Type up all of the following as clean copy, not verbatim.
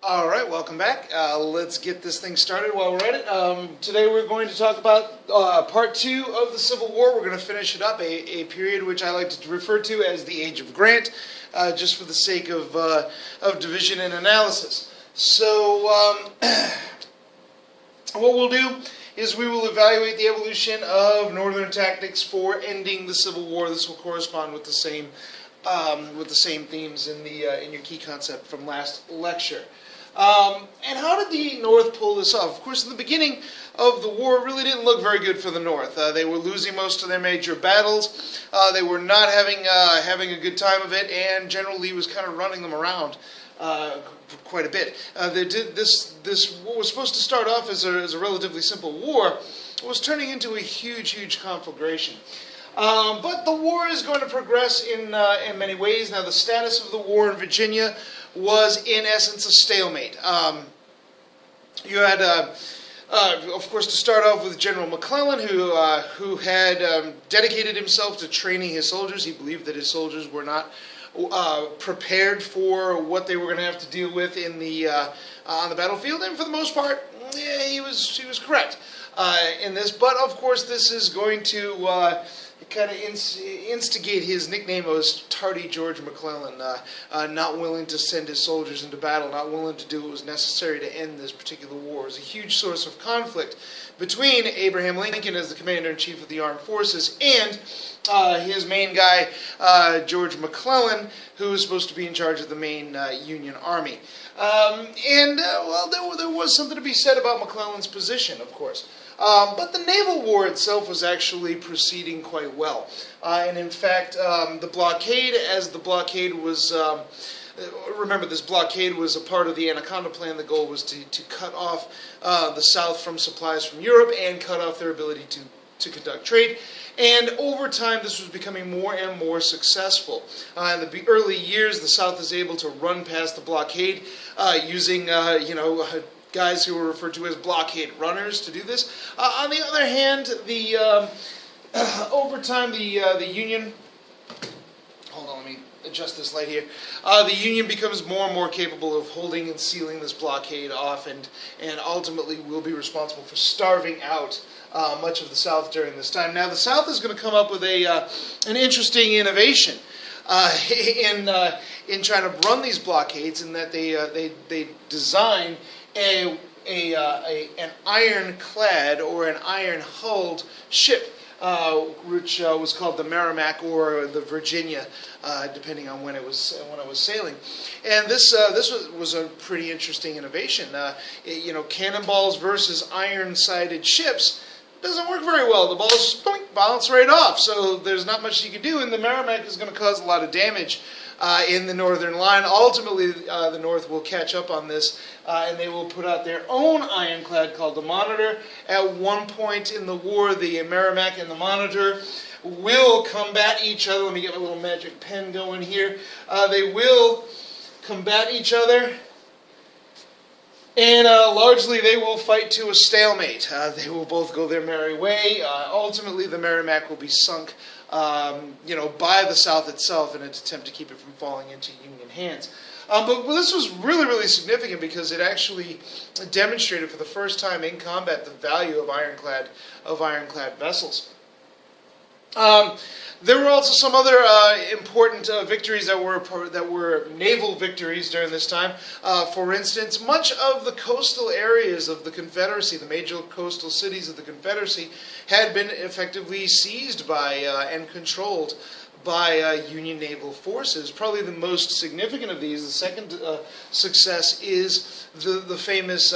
All right, welcome back. Let's get this thing started while we're at it. Today we're going to talk about part 2 of the Civil War. We're going to finish it up, a period which I like to refer to as the Age of Grant, just for the sake of division and analysis. So what we'll do is we will evaluate the evolution of Northern tactics for ending the Civil War. This will correspond with the same themes in your key concept from last lecture. And how did the North pull this off? Of course, in the beginning of the war, it really didn't look very good for the North. They were losing most of their major battles. They were not having a good time of it, and General Lee was kind of running them around quite a bit. This what was supposed to start off as a relatively simple war was turning into a huge conflagration. But the war is going to progress in many ways. Now, the status of the war in Virginia was, in essence, a stalemate. You had, of course, to start off with General McClellan, who had dedicated himself to training his soldiers. He believed that his soldiers were not prepared for what they were going to have to deal with in on the battlefield, and for the most part, he was correct in this. But of course, this is going to kind of instigate his nickname as Tardy George McClellan, not willing to send his soldiers into battle, not willing to do what was necessary to end this particular war. It was a huge source of conflict between Abraham Lincoln as the commander-in-chief of the armed forces and his main guy, George McClellan, who was supposed to be in charge of the main Union Army. Well, there was something to be said about McClellan's position, of course. But the naval war itself was actually proceeding quite well. And in fact, the blockade, was, remember, this blockade was a part of the Anaconda Plan. The goal was to cut off the South from supplies from Europe and cut off their ability to conduct trade. And over time, this was becoming more and more successful. In the early years, the South is able to run past the blockade using, guys who were referred to as blockade runners to do this. On the other hand, over time, the Union. Hold on, let me adjust this light here. The Union becomes more and more capable of holding and sealing this blockade off, and ultimately will be responsible for starving out much of the South during this time. Now, the South is going to come up with an interesting innovation in trying to run these blockades, in that they design an ironclad or an iron-hulled ship, which was called the Merrimack or the Virginia, depending on when it was sailing. And this was a pretty interesting innovation. Cannonballs versus iron-sided ships doesn't work very well. The balls just bounce right off, so there's not much you can do, and the Merrimack is going to cause a lot of damage in the northern line. Ultimately, the North will catch up on this, and they will put out their own ironclad called the Monitor. At one point in the war, the Merrimack and the Monitor will combat each other. Let me get my little magic pen going here. They will combat each other, and largely they will fight to a stalemate. They will both go their merry way. Ultimately, the Merrimack will be sunk by the South itself in an attempt to keep it from falling into Union hands. But this was really significant because it actually demonstrated for the first time in combat the value of ironclad vessels. There were also some other important victories that were naval victories during this time. For instance, much of the coastal areas of the Confederacy, the major coastal cities of the Confederacy, had been effectively seized by and controlled by Union naval forces. Probably the most significant of these, the second success, is the famous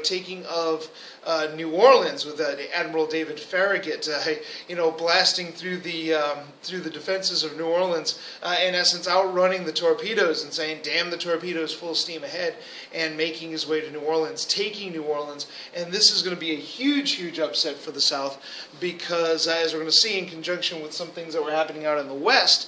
taking of New Orleans with Admiral David Farragut, blasting through the defenses of New Orleans, in essence outrunning the torpedoes and saying, "Damn the torpedoes, full steam ahead," and making his way to New Orleans, taking New Orleans. And this is going to be a huge upset for the South, because as we're going to see in conjunction with some things that were happening out in the West,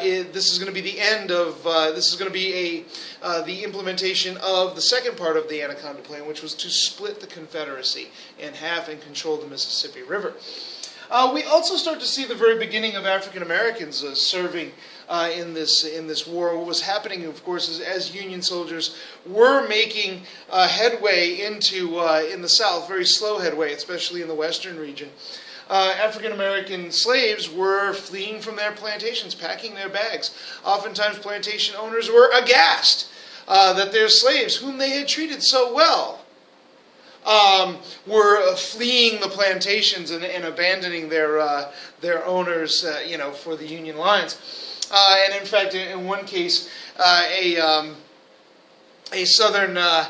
this is going to be the end of, the implementation of the second part of the Anaconda Plan, which was to split the Confederacy in half and control the Mississippi River. We also start to see the very beginning of African Americans serving in this war. What was happening, of course, is as Union soldiers were making headway into in the South, very slow headway, especially in the western region. African American slaves were fleeing from their plantations, packing their bags. Oftentimes, plantation owners were aghast that their slaves, whom they had treated so well, were fleeing the plantations and abandoning their owners, for the Union lines. And in fact, in one case, a southern, a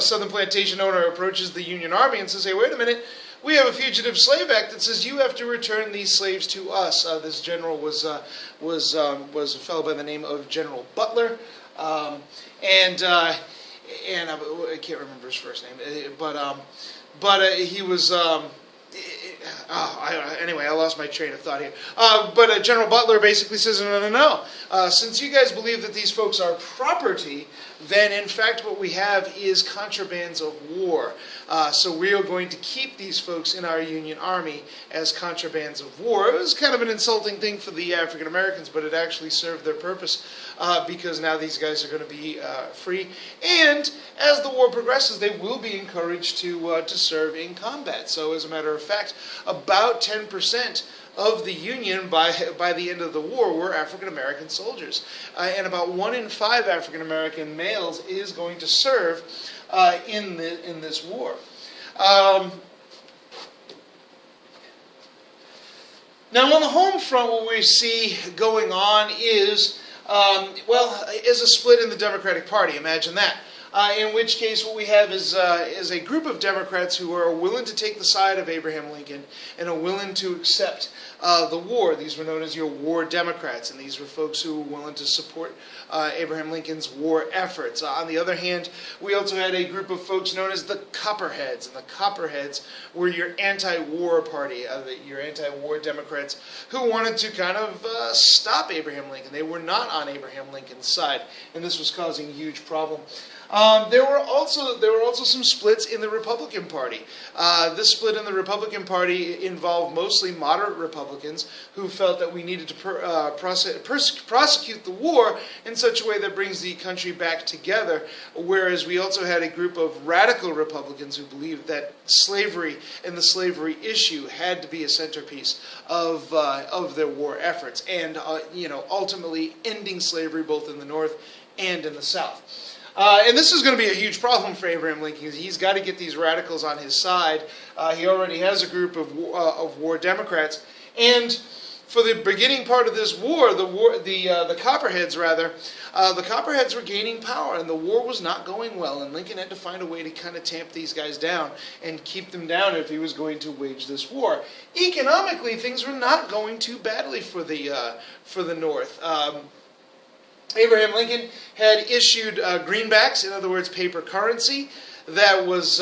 southern plantation owner approaches the Union Army and says, "Hey, wait a minute. We have a Fugitive Slave Act that says you have to return these slaves to us." This general was a fellow by the name of General Butler, and I can't remember his first name, but he was. Anyway, I lost my train of thought here. But General Butler basically says, no. Since you guys believe that these folks are property, then in fact what we have is contrabands of war. So we are going to keep these folks in our Union Army as contrabands of war. It was kind of an insulting thing for the African Americans, but it actually served their purpose because now these guys are going to be free. And as the war progresses, they will be encouraged to serve in combat. So as a matter of fact, about 10% of the Union by the end of the war were African American soldiers, and about 1 in 5 African American males is going to serve in this war. Now, on the home front, what we see going on is is a split in the Democratic Party. Imagine that. In which case, what we have is a group of Democrats who are willing to take the side of Abraham Lincoln and are willing to accept the war. These were known as your war Democrats, and these were folks who were willing to support Abraham Lincoln's war efforts. On the other hand, we also had a group of folks known as the Copperheads, and the Copperheads were your anti-war party, your anti-war Democrats who wanted to kind of stop Abraham Lincoln. They were not on Abraham Lincoln's side, and this was causing a huge problem. There were also some splits in the Republican Party. This split in the Republican Party involved mostly moderate Republicans who felt that we needed to prosecute the war in such a way that brings the country back together, whereas we also had a group of radical Republicans who believed that slavery and the slavery issue had to be a centerpiece of their war efforts, and ultimately ending slavery both in the North and in the South. And this is going to be a huge problem for Abraham Lincoln. He's got to get these radicals on his side. He already has a group of war Democrats, and for the beginning part of this war, the Copperheads were gaining power, and the war was not going well. And Lincoln had to find a way to kind of tamp these guys down and keep them down if he was going to wage this war. Economically, things were not going too badly for the North. Abraham Lincoln had issued greenbacks, in other words, paper currency, that was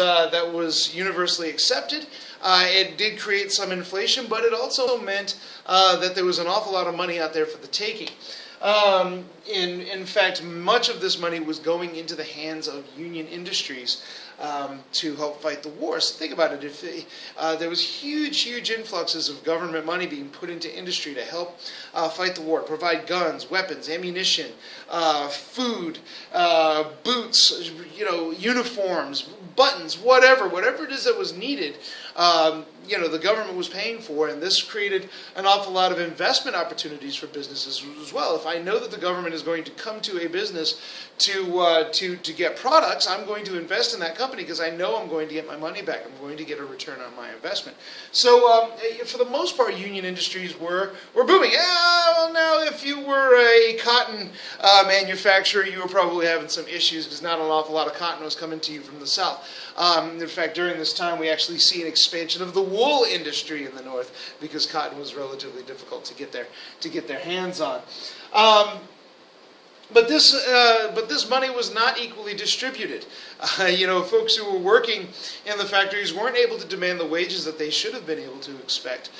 universally accepted. It did create some inflation, but it also meant that there was an awful lot of money out there for the taking. In fact, much of this money was going into the hands of Union industries to help fight the war. So think about it. If there was huge influxes of government money being put into industry to help fight the war, provide guns, weapons, ammunition, food, boots, uniforms, buttons, whatever it is that was needed, the government was paying for, and this created an awful lot of investment opportunities for businesses as well. If I know that the government is going to come to a business to get products, I'm going to invest in that company because I know I'm going to get my money back. I'm going to get a return on my investment. So for the most part, union industries were booming. Well, now if you were a cotton manufacturer, you were probably having some issues because not an awful lot of cotton was coming to you from the South. In fact, during this time, we actually see an expansion of the wool industry in the North because cotton was relatively difficult to get their hands on. But this money was not equally distributed. Folks who were working in the factories weren't able to demand the wages that they should have been able to expect,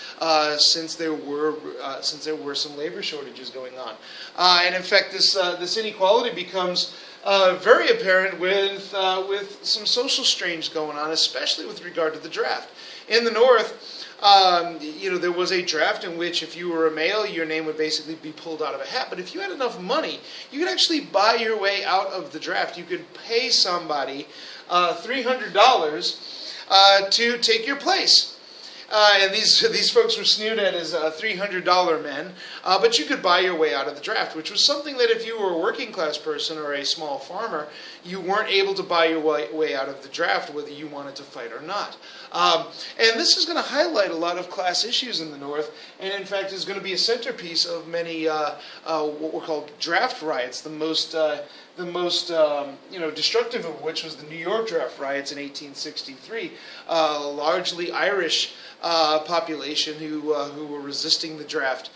since there were some labor shortages going on. And in fact, this inequality becomes very apparent with some social strains going on, especially with regard to the draft. In the North, there was a draft in which if you were a male, your name would basically be pulled out of a hat. But if you had enough money, you could actually buy your way out of the draft. You could pay somebody $300 to take your place. And these folks were sneered at as $300 men, but you could buy your way out of the draft, which was something that if you were a working class person or a small farmer, you weren't able to buy your way out of the draft, whether you wanted to fight or not. And this is going to highlight a lot of class issues in the North, and in fact is going to be a centerpiece of many what were called draft riots. The most destructive of which was the New York draft riots in 1863, largely Irish population who were resisting the draft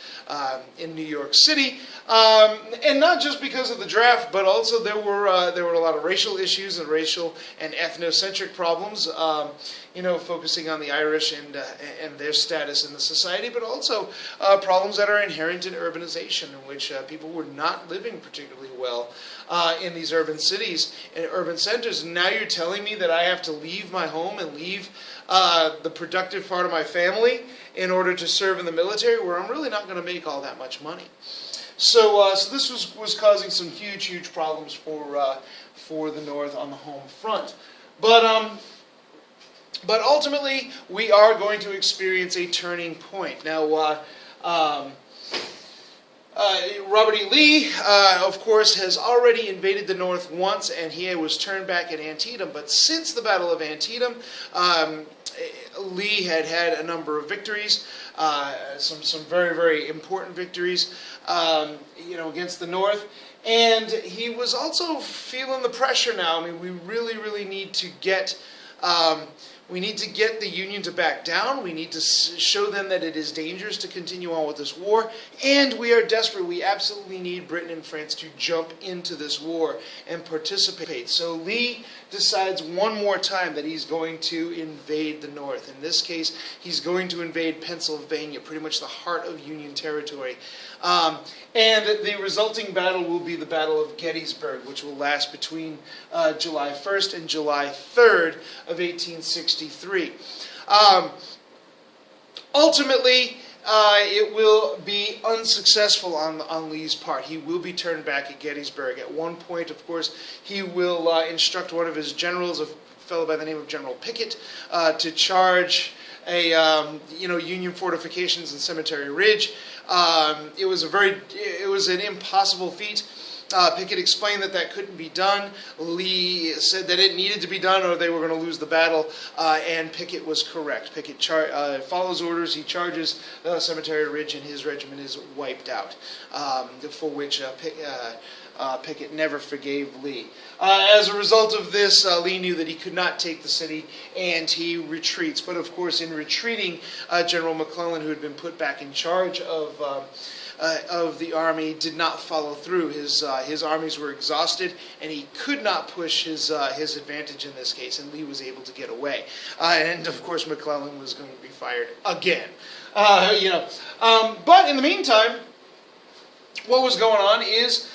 in New York City, and not just because of the draft, but also there were a lot of racial issues and racial and ethnocentric problems. Focusing on the Irish and their status in the society, but also problems that are inherent in urbanization, in which people were not living particularly well in these urban cities and urban centers. And now you're telling me that I have to leave my home and leave the productive part of my family in order to serve in the military, where I'm really not going to make all that much money. So this was causing some huge problems for the North on the home front. But ultimately, we are going to experience a turning point. Now, Robert E. Lee, of course, has already invaded the North once, and he was turned back at Antietam. But since the Battle of Antietam, Lee had a number of victories, some very important victories, against the North. And he was also feeling the pressure now. I mean, we really need to get the Union to back down. We need to show them that it is dangerous to continue on with this war. And we are desperate. We absolutely need Britain and France to jump into this war and participate. So Lee decides one more time that he's going to invade the North. In this case, he's going to invade Pennsylvania, pretty much the heart of Union territory. And the resulting battle will be the Battle of Gettysburg, which will last between July 1st and July 3rd of 1863. Ultimately, it will be unsuccessful on Lee's part. He will be turned back at Gettysburg. At one point, of course, he will instruct one of his generals, a fellow by the name of General Pickett, to charge Union fortifications in Cemetery Ridge. It was an impossible feat. Pickett explained that couldn't be done. Lee said that it needed to be done or they were going to lose the battle, and Pickett was correct. Pickett follows orders, he charges Cemetery Ridge, and his regiment is wiped out, for which Pickett never forgave Lee. As a result of this, Lee knew that he could not take the city, and he retreats. But of course, in retreating, General McClellan, who had been put back in charge of the army, did not follow through. His armies were exhausted, and he could not push his advantage in this case, and Lee was able to get away. And of course, McClellan was going to be fired again. But in the meantime, what was going on is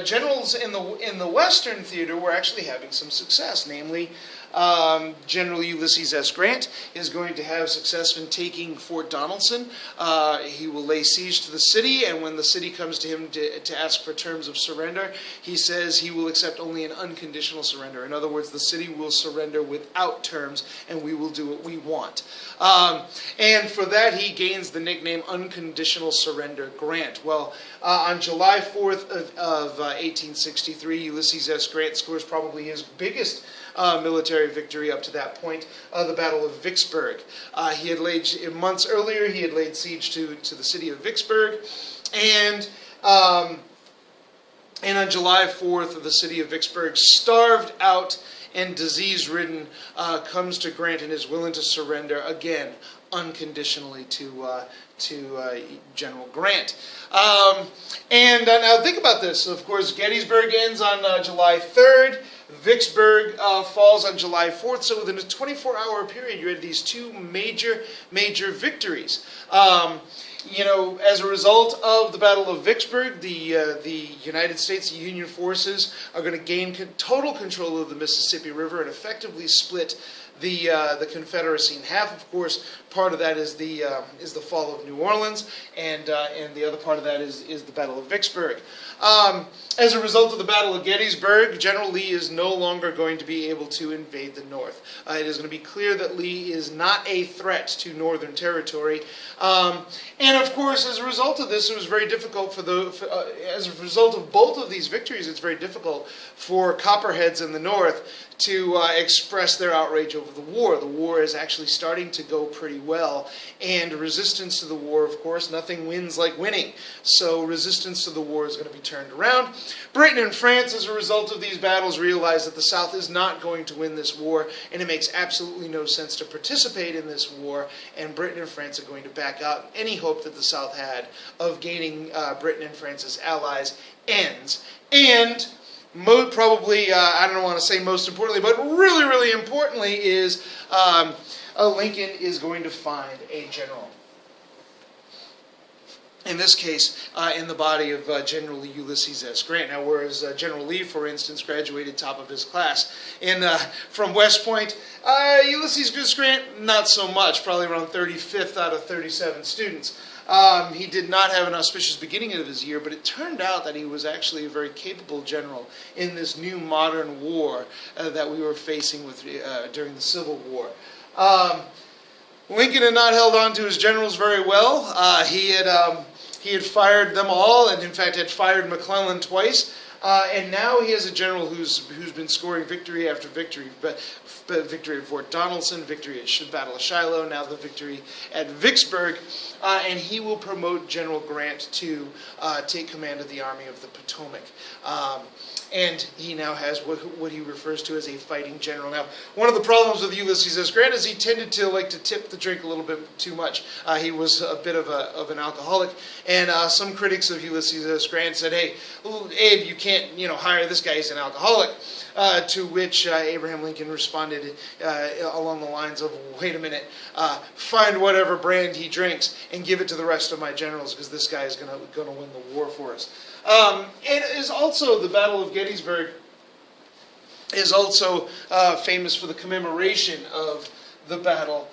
generals in the Western theater were actually having some success. Namely, General Ulysses S. Grant is going to have success in taking Fort Donelson. He will lay siege to the city, and when the city comes to him to ask for terms of surrender, he says he will accept only an unconditional surrender. In other words, the city will surrender without terms, and we will do what we want. And for that, he gains the nickname Unconditional Surrender Grant. Well, on July 4th of 1863, Ulysses S. Grant scores probably his biggest military victory up to that point, the Battle of Vicksburg. Months earlier, he had laid siege to the city of Vicksburg, and on July 4th, the city of Vicksburg, starved out and disease-ridden, comes to Grant and is willing to surrender again unconditionally to General Grant. And now think about this. Of course, Gettysburg ends on July 3rd. Vicksburg falls on July 4th. So within a 24-hour period, you had these two major victories. as a result of the Battle of Vicksburg, the United States Union forces are going to gain total control of the Mississippi River and effectively split the Confederacy in half. Of course, part of that is the fall of New Orleans, and the other part of that is the Battle of Vicksburg. As a result of the Battle of Gettysburg, General Lee is no longer going to be able to invade the North. It is going to be clear that Lee is not a threat to Northern territory. And of course, as a result of this, it was very difficult as a result of both of these victories, it's very difficult for Copperheads in the North to express their outrage over the war. The war is actually starting to go pretty well, and resistance to the war, of course, nothing wins like winning. So resistance to the war is going to be turned around. Britain and France, as a result of these battles, realize that the South is not going to win this war, and it makes absolutely no sense to participate in this war, and Britain and France are going to back out. Any hope that the South had of gaining Britain and France as allies ends. And probably, I don't want to say most importantly, but really, really importantly is Lincoln is going to find a general. In this case, in the body of General Ulysses S. Grant. Now, whereas General Lee, for instance, graduated top of his class from West Point, Ulysses S. Grant, not so much, probably around 35th out of 37 students. He did not have an auspicious beginning of his year, but it turned out that he was actually a very capable general in this new modern war that we were facing during the Civil War. Lincoln had not held on to his generals very well. He had fired them all, and in fact had fired McClellan twice. And now he has a general who's been scoring victory after victory. But victory at Fort Donelson, victory at Battle of Shiloh, now the victory at Vicksburg. And he will promote General Grant to take command of the Army of the Potomac. And he now has what he refers to as a fighting general. Now, one of the problems with Ulysses S. Grant is he tended to like to tip the drink a little bit too much. He was a bit of an alcoholic, and some critics of Ulysses S. Grant said, "Hey, Abe, you can't hire this guy; he's an alcoholic." To which Abraham Lincoln responded along the lines of, "Wait a minute, find whatever brand he drinks and give it to the rest of my generals, because this guy is going to win the war for us." It is also the Battle of Gettysburg is also famous for the commemoration of the battle,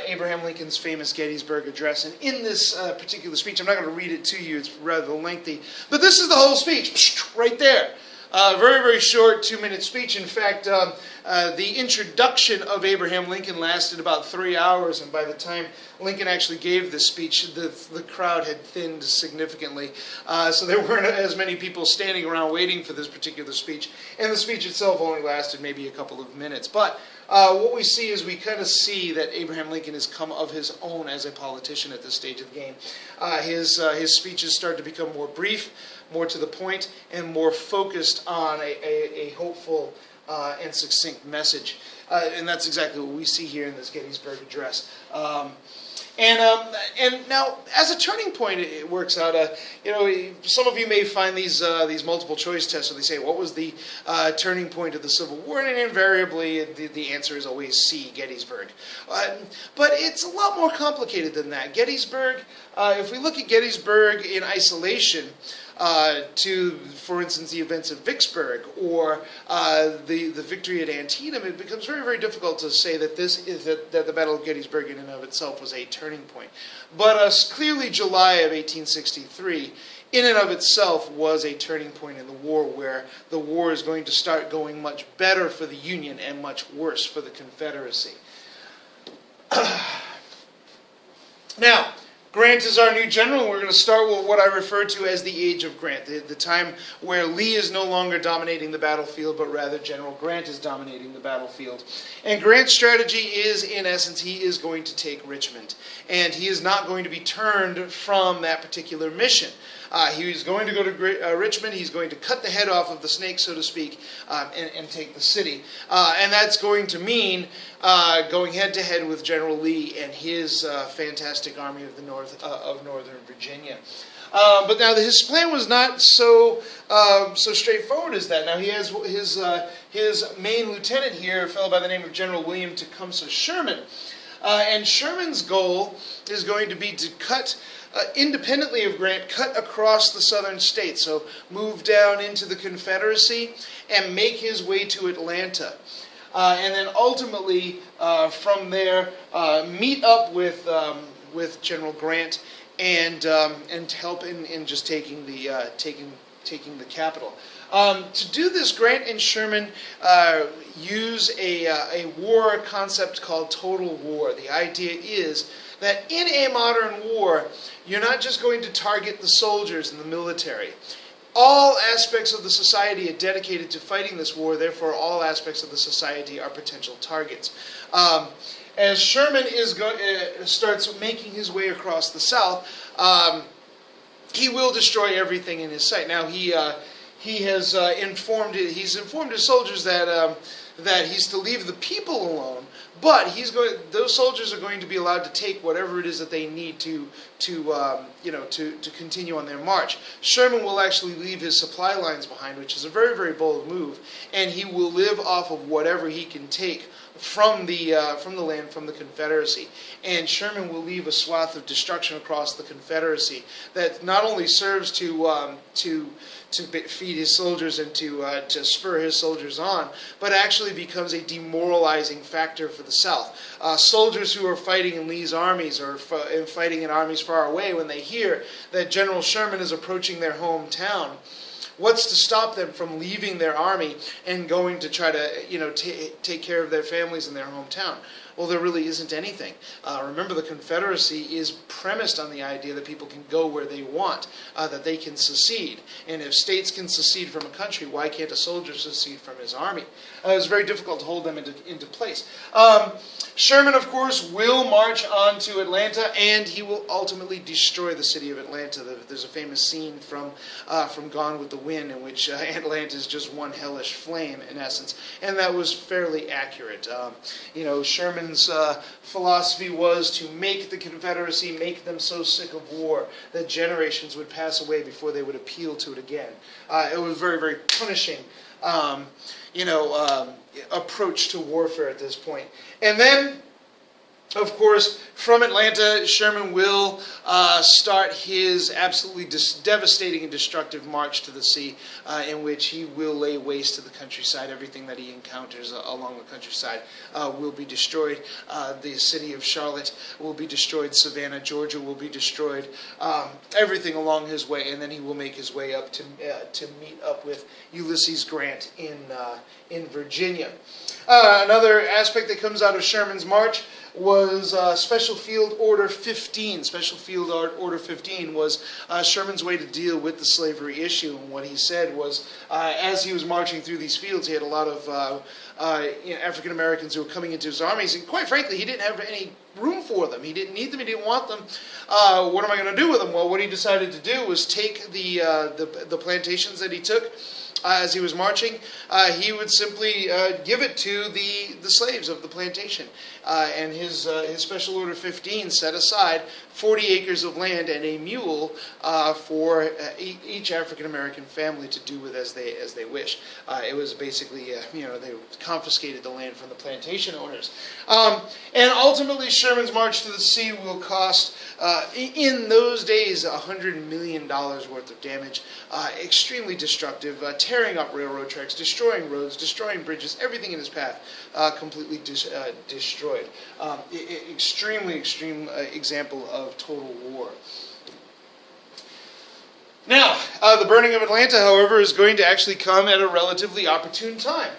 Abraham Lincoln's famous Gettysburg Address. And in this particular speech, I'm not going to read it to you, it's rather lengthy, but this is the whole speech, right there. Very, very short 2-minute speech. In fact, the introduction of Abraham Lincoln lasted about 3 hours, and by the time Lincoln actually gave this speech, the crowd had thinned significantly. So there weren't as many people standing around waiting for this particular speech, and the speech itself only lasted maybe a couple of minutes. But what we see is we kind of see that Abraham Lincoln has come of his own as a politician at this stage of the game. His speeches start to become more brief, more to the point, and more focused on a hopeful and succinct message. And that's exactly what we see here in this Gettysburg Address. And now, as a turning point, it works out. Some of you may find these multiple choice tests where they say, "What was the turning point of the Civil War?" And invariably, the answer is always C, Gettysburg. But it's a lot more complicated than that. Gettysburg. If we look at Gettysburg in isolation, to, for instance, the events of Vicksburg or the victory at Antietam, it becomes very, very difficult to say that that the Battle of Gettysburg in and of itself was a turning point. But clearly, July of 1863, in and of itself, was a turning point in the war, where the war is going to start going much better for the Union and much worse for the Confederacy. Now, Grant is our new general, and we're going to start with what I refer to as the Age of Grant, the time where Lee is no longer dominating the battlefield, but rather General Grant is dominating the battlefield. And Grant's strategy is, in essence, he is going to take Richmond, and he is not going to be turned from that particular mission. He's going to go to Richmond. He's going to cut the head off of the snake, so to speak, and take the city. And that's going to mean going head-to-head with General Lee and his fantastic army of the of Northern Virginia. But now his plan was not so straightforward as that. Now he has his main lieutenant here, a fellow by the name of General William Tecumseh Sherman. And Sherman's goal is going to be to cut, independently of Grant, cut across the southern states. So move down into the Confederacy and make his way to Atlanta. And then ultimately, from there, meet up with General Grant and help in just taking the capital. To do this, Grant and Sherman use a war concept called total war. The idea is that in a modern war, you're not just going to target the soldiers and the military. All aspects of the society are dedicated to fighting this war, therefore all aspects of the society are potential targets. As Sherman starts making his way across the South, he will destroy everything in his sight. Now he's informed his soldiers that he's to leave the people alone, but those soldiers are going to be allowed to take whatever it is that they need to continue on their march. Sherman will actually leave his supply lines behind, which is a very, very bold move, and he will live off of whatever he can take from the land, from the Confederacy. And Sherman will leave a swath of destruction across the Confederacy that not only serves to feed his soldiers and to spur his soldiers on, but actually becomes a demoralizing factor for the South. Soldiers who are fighting in Lee's armies or fighting in armies far away, when they hear that General Sherman is approaching their hometown, what's to stop them from leaving their army and going to try to, take care of their families in their hometown? Well, there really isn't anything. Remember, the Confederacy is premised on the idea that people can go where they want, that they can secede. And if states can secede from a country, why can't a soldier secede from his army? It was very difficult to hold them into place. Sherman, of course, will march on to Atlanta, and he will ultimately destroy the city of Atlanta. There's a famous scene from Gone with the Wind in which Atlanta is just one hellish flame, in essence. And that was fairly accurate. Sherman's philosophy was to make the Confederacy, make them so sick of war that generations would pass away before they would appeal to it again. It was very, very punishing, approach to warfare at this point. And then, of course, from Atlanta, Sherman will start his absolutely devastating and destructive march to the sea, in which he will lay waste to the countryside. Everything that he encounters along the countryside will be destroyed. The city of Charlotte will be destroyed. Savannah, Georgia will be destroyed. Everything along his way, and then he will make his way up to meet up with Ulysses Grant in Virginia. Another aspect that comes out of Sherman's march was Special Field Order 15. Special Field Order 15 was Sherman's way to deal with the slavery issue. And what he said was, as he was marching through these fields, he had a lot of African Americans who were coming into his armies, and quite frankly, he didn't have any room for them. He didn't need them. He didn't want them. What am I going to do with them? Well, what he decided to do was take the plantations that he took. As he was marching, he would simply give it to the slaves of the plantation. And his Special Order 15 set aside 40 acres of land and a mule for each African-American family to do with as they wish. It was basically, they confiscated the land from the plantation owners. And ultimately, Sherman's march to the sea will cost, in those days, $100 million worth of damage. Extremely destructive, tearing up railroad tracks, destroying roads, destroying bridges, everything in his path completely destroyed. Extreme example of total war. Now, the burning of Atlanta, however, is going to actually come at a relatively opportune time.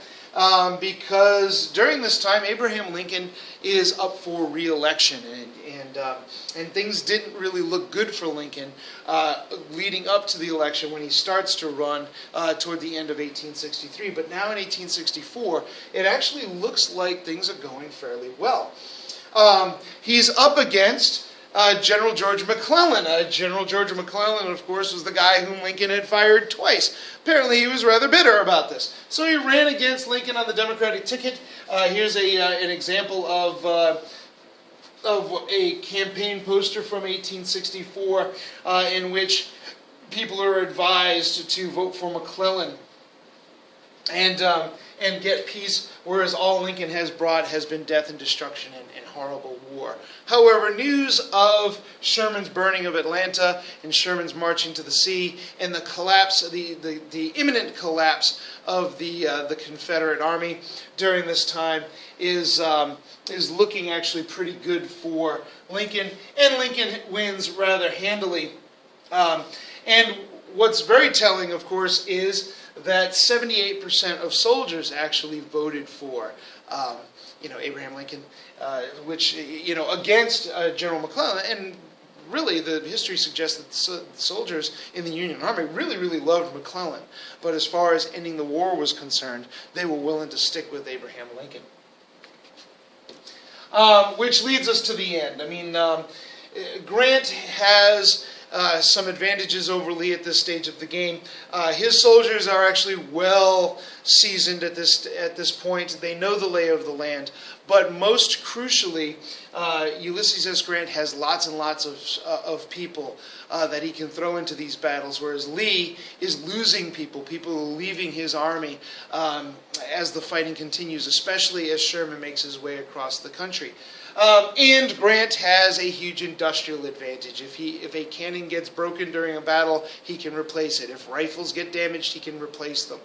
Because during this time, Abraham Lincoln is up for re-election, and things didn't really look good for Lincoln leading up to the election when he starts to run toward the end of 1863. But now in 1864, it actually looks like things are going fairly well. He's up against General George McClellan. General George McClellan, of course, was the guy whom Lincoln had fired twice. Apparently, he was rather bitter about this. So he ran against Lincoln on the Democratic ticket. Here's an example of a campaign poster from 1864 in which people are advised to vote for McClellan. And and get peace, whereas all Lincoln has brought has been death and destruction and horrible war. However, news of Sherman's burning of Atlanta and Sherman's marching to the sea and the collapse, the imminent collapse of the Confederate Army during this time is looking actually pretty good for Lincoln, and Lincoln wins rather handily. And what's very telling, of course, is that 78% of soldiers actually voted for, Abraham Lincoln, which, against General McClellan. And really, the history suggests that the soldiers in the Union Army really, really loved McClellan. But as far as ending the war was concerned, they were willing to stick with Abraham Lincoln. Which leads us to the end. I mean, Grant has some advantages over Lee at this stage of the game. His soldiers are actually well seasoned at this point. They know the lay of the land. But most crucially, Ulysses S. Grant has lots and lots of people that he can throw into these battles, whereas Lee is losing people leaving his army as the fighting continues, especially as Sherman makes his way across the country. And Grant has a huge industrial advantage. If a cannon gets broken during a battle, he can replace it. If rifles get damaged, he can replace them.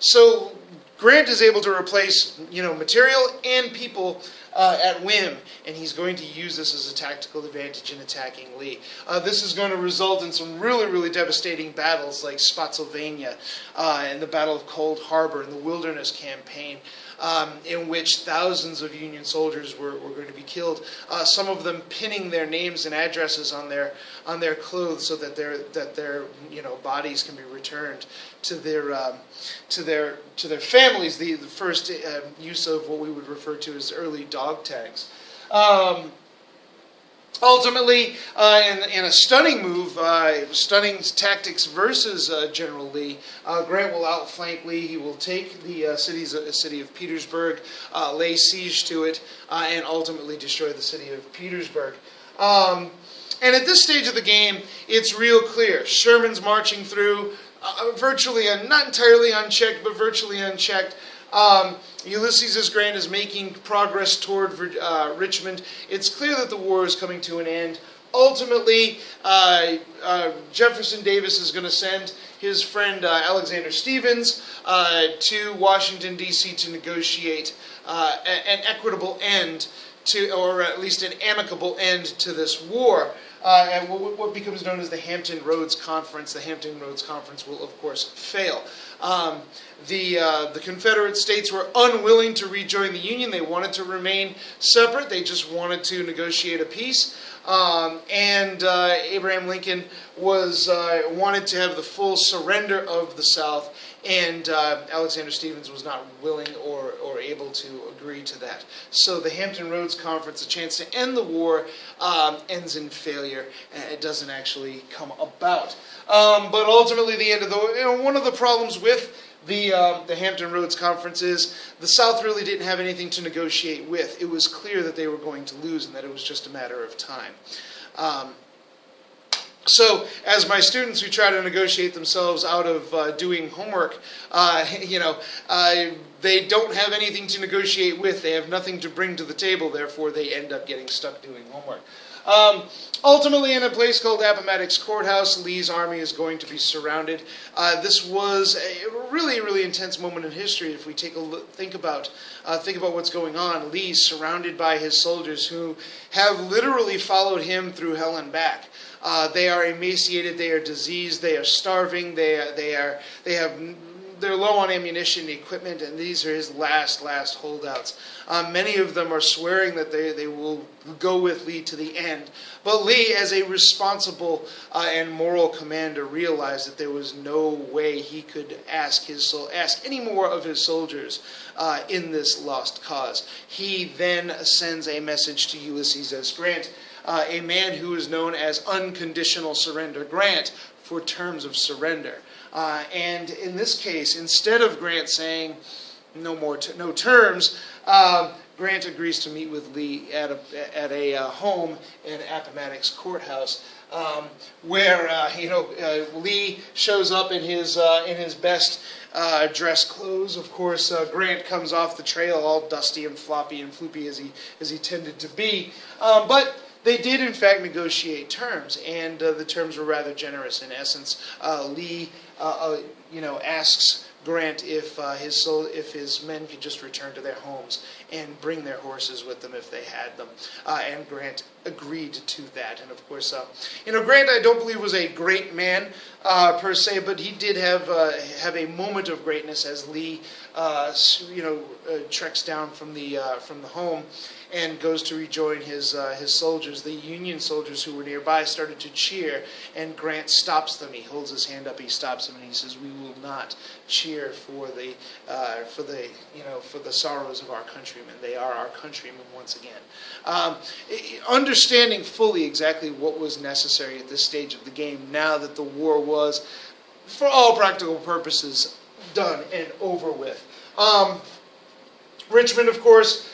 So Grant is able to replace, material and people at whim, and he's going to use this as a tactical advantage in attacking Lee. This is going to result in some really, really devastating battles like Spotsylvania and the Battle of Cold Harbor and the Wilderness Campaign, in which thousands of Union soldiers were going to be killed. Some of them pinning their names and addresses on their clothes so that their bodies can be returned to their families. The first use of what we would refer to as early dog tags. Ultimately, in a stunning move, stunning tactics versus General Lee, Grant will outflank Lee. He will take the city of Petersburg, lay siege to it, and ultimately destroy the city of Petersburg. And at this stage of the game, it's real clear. Sherman's marching through, virtually, not entirely unchecked, but virtually unchecked. Ulysses S. Grant is making progress toward Richmond. It's clear that the war is coming to an end. Ultimately, Jefferson Davis is going to send his friend Alexander Stephens to Washington, D.C. to negotiate an equitable end or at least an amicable end to this war. And what becomes known as the Hampton Roads Conference. The Hampton Roads Conference will, of course, fail. The Confederate States were unwilling to rejoin the Union. They wanted to remain separate. They just wanted to negotiate a peace. And Abraham Lincoln wanted to have the full surrender of the South, and Alexander Stephens was not willing or able to agree to that. So the Hampton Roads Conference, a chance to end the war, ends in failure, and it doesn't actually come about. But ultimately, the end of the one of the problems with the Hampton Roads Conference is the South really didn't have anything to negotiate with. It was clear that they were going to lose and that it was just a matter of time. So, as my students who try to negotiate themselves out of doing homework, they don't have anything to negotiate with. They have nothing to bring to the table. Therefore, they end up getting stuck doing homework. Ultimately, in a place called Appomattox Courthouse, Lee's army is going to be surrounded. This was a really, really intense moment in history. If we take a look, think about what's going on, Lee's surrounded by his soldiers who have literally followed him through hell and back. They are emaciated. They are diseased. They are starving. They're low on ammunition and equipment, and these are his last holdouts. Many of them are swearing that they will go with Lee to the end. But Lee, as a responsible and moral commander, realized that there was no way he could ask any more of his soldiers in this lost cause. He then sends a message to Ulysses S. Grant, a man who is known as Unconditional Surrender Grant, for terms of surrender. And in this case, instead of Grant saying, no terms, Grant agrees to meet with Lee at a home in Appomattox Courthouse, where Lee shows up in his best dress clothes. Of course, Grant comes off the trail all dusty and floppy and floopy as he tended to be, but they did, in fact, negotiate terms, and the terms were rather generous. In essence, Lee, asks Grant if his men could just return to their homes and bring their horses with them if they had them, and Grant agreed to that. And of course, Grant, I don't believe was a great man per se, but he did have a moment of greatness as Lee, treks down from the home and goes to rejoin his soldiers. The Union soldiers who were nearby started to cheer, and Grant stops them. He holds his hand up. He stops them, and he says, "We will not cheer for the sorrows of our countrymen. They are our countrymen once again." Understanding fully exactly what was necessary at this stage of the game, now that the war was, for all practical purposes, done and over with. Richmond, of course,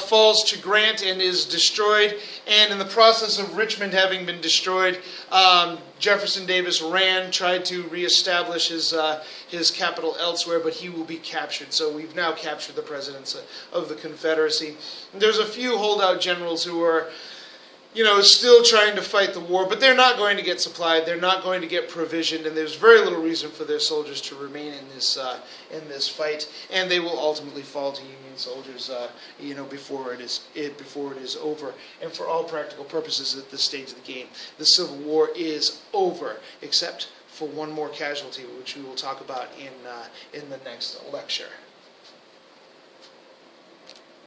falls to Grant and is destroyed. And in the process of Richmond having been destroyed, Jefferson Davis tried to reestablish his capital elsewhere, but he will be captured. So we've now captured the presidents of the Confederacy. There's a few holdout generals who are, still trying to fight the war, but they're not going to get supplied. They're not going to get provisioned, and there's very little reason for their soldiers to remain in this fight. And they will ultimately fall to Union soldiers, before it is over. And for all practical purposes, at this stage of the game, the Civil War is over, except for one more casualty, which we will talk about in the next lecture.